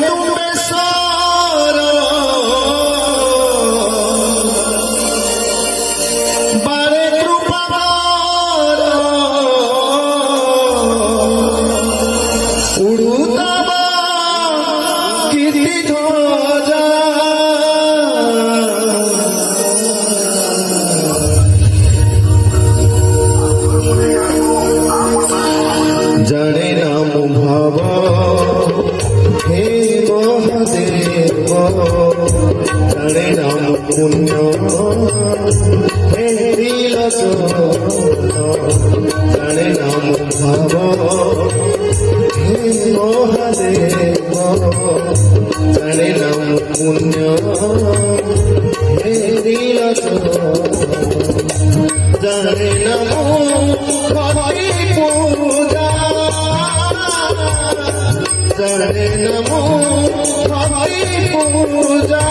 तुम्हें सारा बारे कृपारा उड़ुतावा कीर्ति ध्वजा जाने नाम भाव हे महादेव जाने नाम पुण्य हे जाने नाम भाव हे महादेव जाने नाम पुण्य हे जाने नमो भक्ति पूजा जाने नमो भक्ति पूजा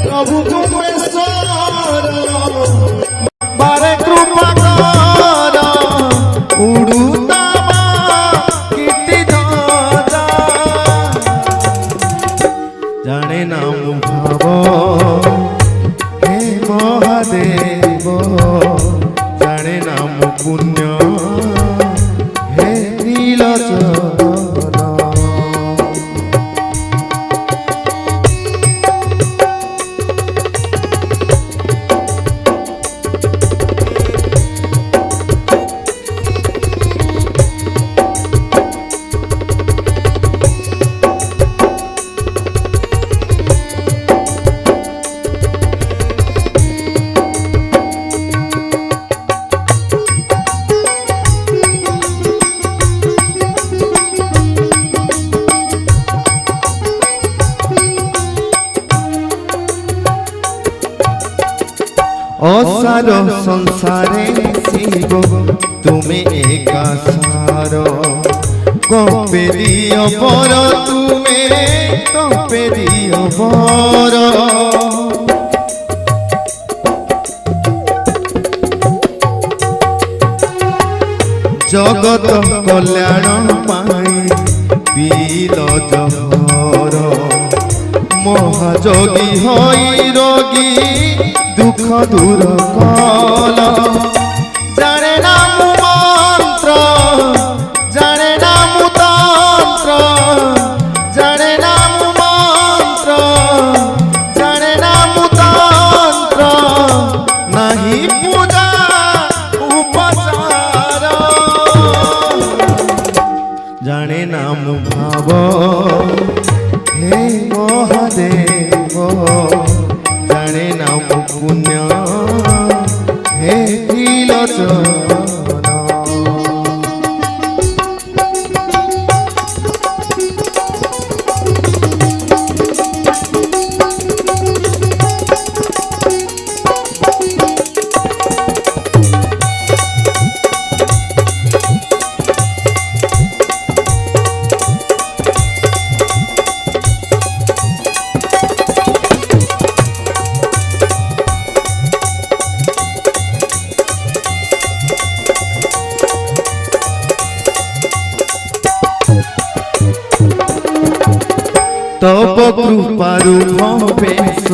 प्रभु तुम्हें सारा बारे कृपा करा उड़ुतावा कीर्ति ध्वजा जाने नाम भाव हे महादेव जाने नाम पुण्य हे नीलचरण असार संसारे शिव तुम्हें एका सार कपे दियो बर तुम्हें कपे दियो बर जगत कल्याण पाई पील जहर महाजोगी होई रोगी दुख दूर कल जाने नाम मंत्र जाने नाम तंत्र जाने नाम मंत्र जाने नाम तंत्र नहीं पूजा उपचार जाने नाम भाव हे महादेव जाने नाम पुण्य हे नीलचरण तब कृपारु भवेश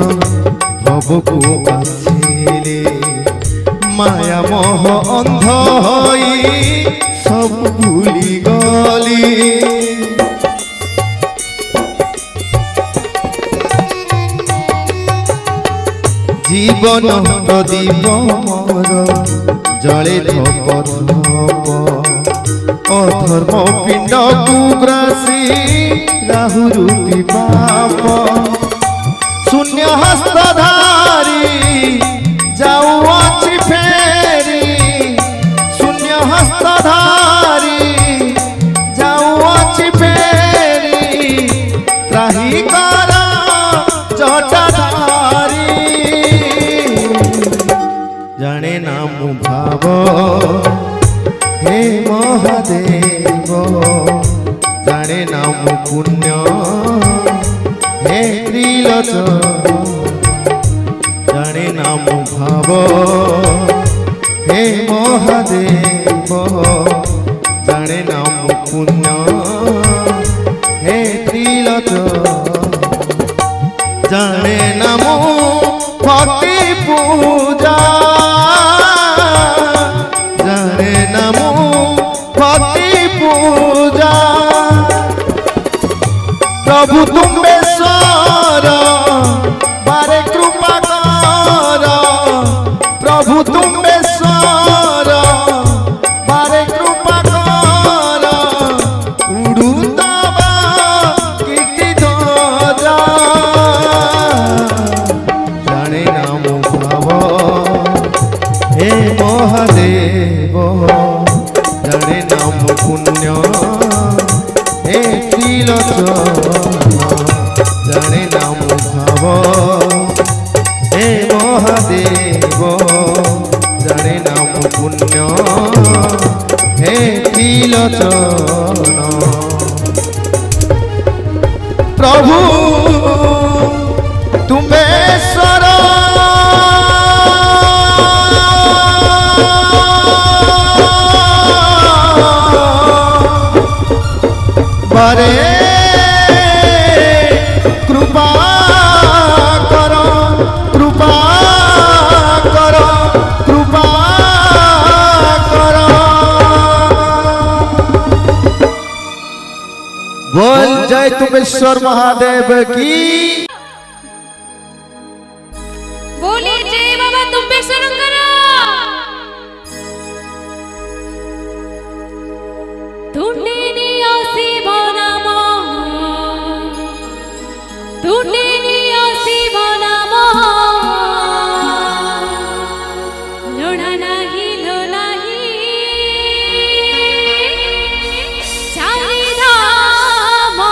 भवकु आसिले माया मोह अंध होई सब भूली गली जीवन प्रदीप मोर जले धप धप अधर्म पिंड कुग्रासी राहु रूपी पाप शून्य हस्तधारी जाऊ अच्छी फेरी शून्य हस्तधारी जाऊ अच्छी फेरी त्राही करा जटाधारी जाने नाम भाव हे महादेव जाने नाम पुण्य हे नीलचरण जाने नाम भाव हे महादेव जाने नाम पुण्य प्रभु तुम्बेश्वर बारे कृपा कर प्रभु तुम्बेश्वर बारे कृपा कर उड़ुतावा कीर्ति ध्वजा जाने नाम भाव हे महादेव जाने नाम पुण्य हे त्रिलोचन जाने नाम भाव हे महादेव जाने नाम पुण्य हे त्रिलोचन प्रभु तुम्बेश्वर बारे कृपा कर कृपा कर कृपा कर बोल जय तुम्बेश्वर महादेव की बोले जय बाबा तुम्बेश्वर धुंडेनी आसी बनामा धुंडेनी आसी बनामा लोड़ा नाही चाली धामा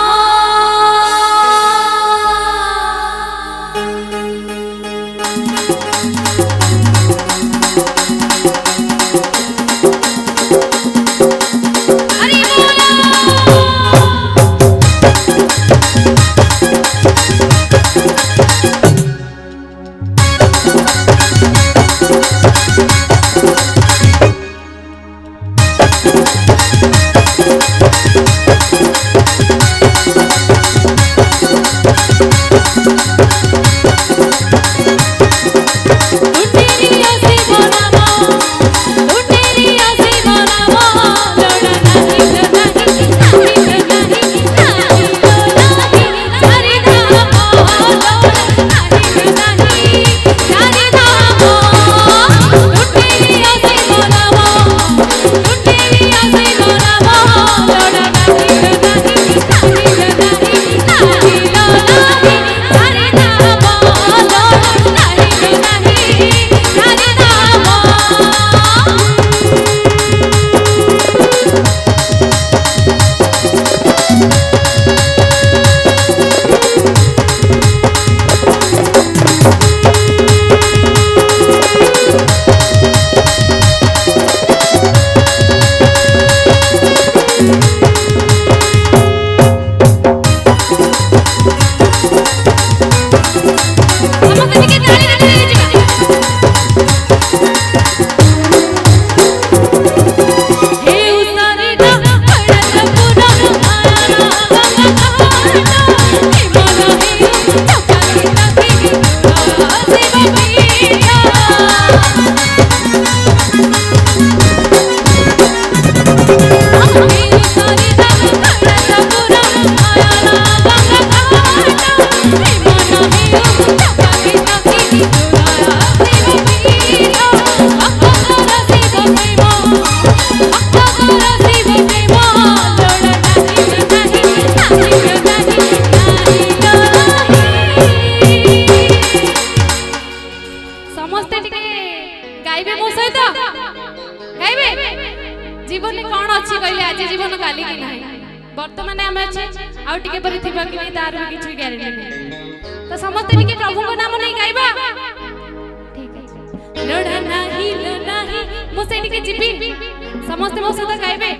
जीवन कौन अच्छी कहले आज जीवन काली की नहीं वर्तमान आम अच्छे आउ टिके पर थिबा कि नहीं तार भी किछ गारंटी नहीं तो समस्त टिके प्रभु को नाम नहीं गाइबा ठीक है लोड़ा नाही मो से टिके जीबी समस्त मो से गाइबे